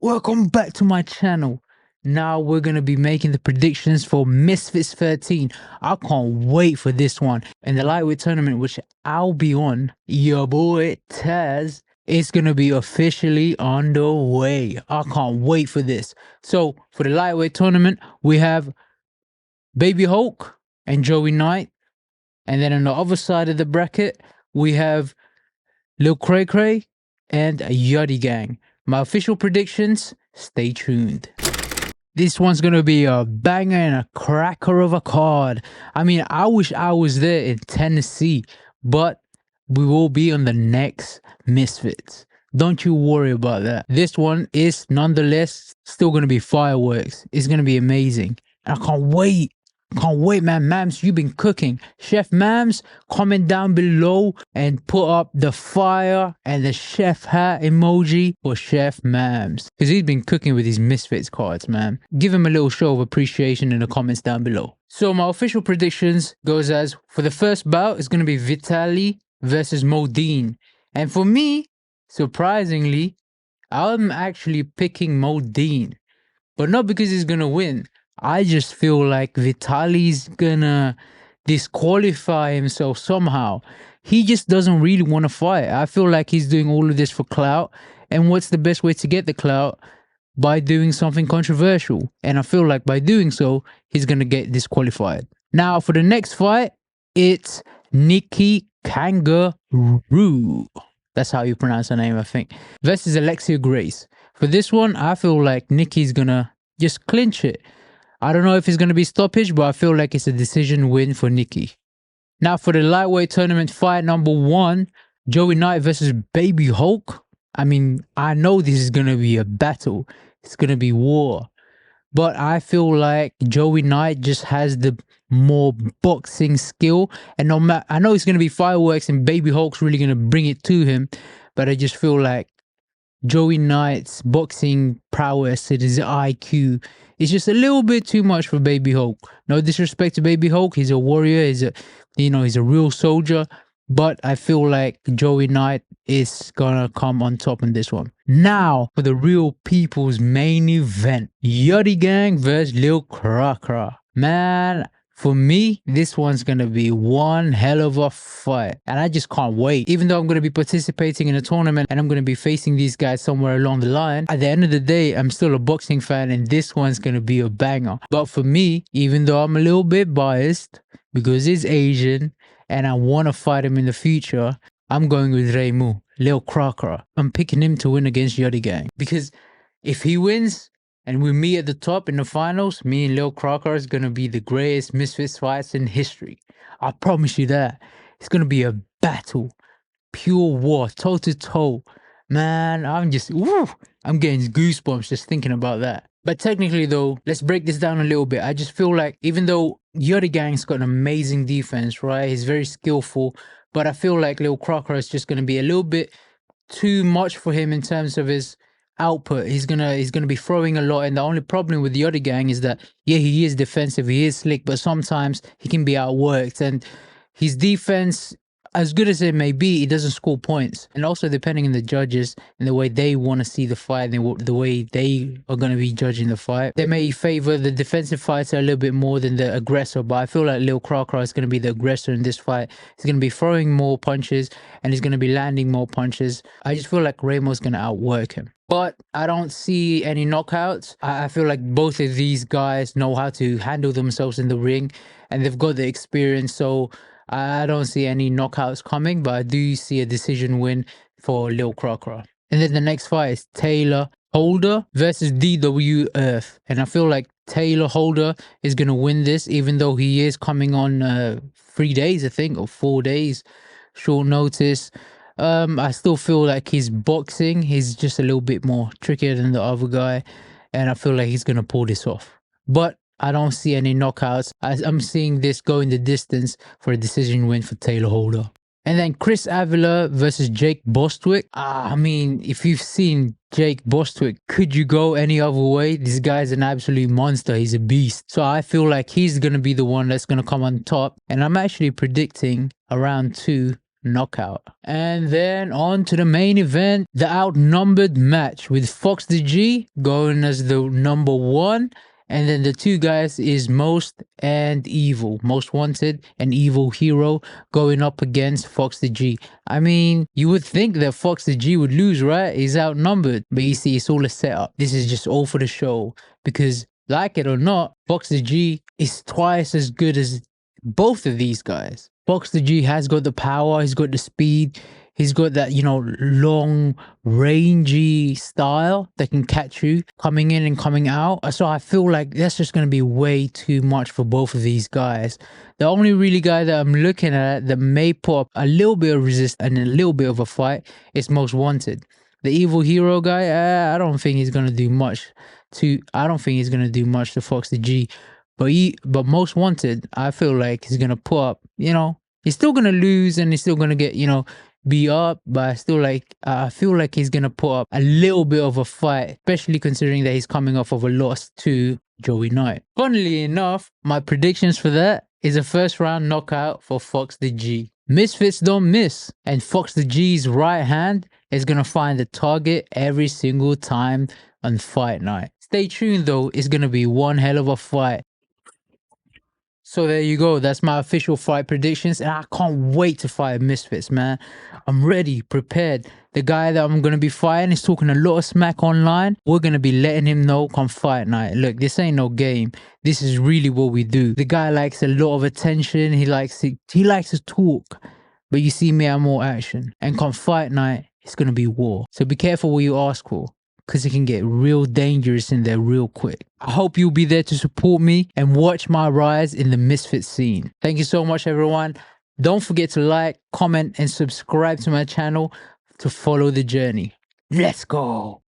Welcome back to my channel. Now we're going to be making the predictions for Misfits 13. I can't wait for this one. And the lightweight tournament, which I'll be on, your boy Taz, is going to be officially underway. I can't wait for this. So for the lightweight tournament, we have Baby Hulk and Joey Knight. And then on the other side of the bracket, we have Lil Cray Cray and Yachty Gang. My official predictions, stay tuned. This one's gonna be a banger and a cracker of a card. I mean, I wish I was there in Tennessee, but we will be on the next Misfits. Don't you worry about that. This one is nonetheless still gonna be fireworks. It's gonna be amazing. And I can't wait. Can't wait, man. Mams, you've been cooking. Chef Mams, comment down below and put up the fire and the chef hat emoji for Chef Mams. Because he's been cooking with these Misfits cards, man. Give him a little show of appreciation in the comments down below. So my official predictions goes as, for the first bout, it's going to be Vitaly versus Modine. And for me, surprisingly, I'm actually picking Modine. But not because he's going to win. I just feel like Vitaly's gonna disqualify himself somehow. He just doesn't really want to fight. I feel like he's doing all of this for clout. And what's the best way to get the clout? By doing something controversial. And I feel like by doing so, he's gonna get disqualified. Now for the next fight, it's Nikki Kangaroo. That's how you pronounce her name, I think. Versus Alexia Grace. For this one, I feel like Nikki's gonna just clinch it. I don't know if it's going to be stoppage, but I feel like it's a decision win for Nikki. Now for the lightweight tournament fight number 1, Joey Knight versus Baby Hulk. I mean, I know this is going to be a battle. It's going to be war. But I feel like Joey Knight just has the more boxing skill. And no matter, I know it's going to be fireworks and Baby Hulk's really going to bring it to him. But I just feel like Joey Knight's boxing prowess and his IQ is just a little bit too much for Baby Hulk. No disrespect to Baby Hulk, he's a warrior, he's a real soldier, but I feel like Joey Knight is gonna come on top in this one. Now for the real people's main event, Yachty Gang versus Lil Cray. Man, for me, this one's going to be one hell of a fight. And I just can't wait. Even though I'm going to be participating in a tournament and I'm going to be facing these guys somewhere along the line, at the end of the day, I'm still a boxing fan and this one's going to be a banger. But for me, even though I'm a little bit biased because he's Asian and I want to fight him in the future, I'm going with Raymu, Lil Cray. I'm picking him to win against Yachty Gang. Because if he wins, and with me at the top in the finals, me and Lil Cray is going to be the greatest Misfits fights in history. I promise you that. It's going to be a battle. Pure war, toe to toe. Man, I'm getting goosebumps just thinking about that. But technically though, let's break this down a little bit. I just feel like even though Yachty Gang's got an amazing defense, right? He's very skillful. But I feel like Lil Cray is just going to be a little bit too much for him in terms of his output. He's gonna be throwing a lot, and the only problem with the Yachty Gang is that he is defensive, he is slick, but sometimes he can be outworked, and his defense, as good as it may be, it doesn't score points. And also depending on the judges and the way they want to see the fight and the way they are going to be judging the fight, they may favor the defensive fighter a little bit more than the aggressor. But I feel like Lil Cray is going to be the aggressor in this fight. He's going to be throwing more punches and he's going to be landing more punches. I just feel like Raymo's going to outwork him. But I don't see any knockouts. I feel like both of these guys know how to handle themselves in the ring and they've got the experience. So I don't see any knockouts coming, but I do see a decision win for Lil Cray. And then the next fight is Taylor Holder versus DW Earth. And I feel like Taylor Holder is going to win this, even though he is coming on 3 days, I think, or 4 days, short notice. I still feel like his boxing, he's just a little bit more trickier than the other guy. And I feel like he's going to pull this off. But I don't see any knockouts. I'm seeing this go in the distance for a decision win for Taylor Holder. And then Chris Avila versus Jake Bostwick. I mean, if you've seen Jake Bostwick, could you go any other way? This guy's an absolute monster. He's a beast. So I feel like he's going to be the one that's going to come on top. And I'm actually predicting a round 2 knockout. And then on to the main event, the outnumbered match with Fox the G going as the number one. And then the two guys is Most and Evil, Most Wanted and Evil Hero going up against Fox the G. I mean, you would think that Fox the G would lose, right? He's outnumbered. But you see, it's all a setup. This is just all for the show. Because, like it or not, Fox the G is twice as good as both of these guys. Fox the G has got the power, he's got the speed, he's got that, long, rangy style that can catch you coming in and coming out. So I feel like that's just going to be way too much for both of these guys. The only really guy that I'm looking at that may put up a little bit of resist and a little bit of a fight is Most Wanted. The Evil Hero guy, I don't think he's going to do much to Fox the G. But Most Wanted, I feel like he's gonna put up, he's still gonna lose and he's still gonna get, beat up, but I feel like he's gonna put up a little bit of a fight, especially considering that he's coming off of a loss to Joey Knight. Funnily enough, my predictions for that is a first round knockout for Fox the G. Misfits don't miss, and Fox the G's right hand is gonna find the target every single time on fight night. Stay tuned though, it's gonna be one hell of a fight. So there you go. That's my official fight predictions. And I can't wait to fight Misfits, man. I'm ready, prepared. The guy that I'm going to be fighting is talking a lot of smack online. We're going to be letting him know come fight night. Look, this ain't no game. This is really what we do. The guy likes a lot of attention. He likes to talk. But you see me, I'm more action. And come fight night, it's going to be war. So be careful what you ask for, because it can get real dangerous in there real quick. I hope you'll be there to support me and watch my rise in the Misfit scene. Thank you so much, everyone. Don't forget to like, comment, and subscribe to my channel to follow the journey. Let's go.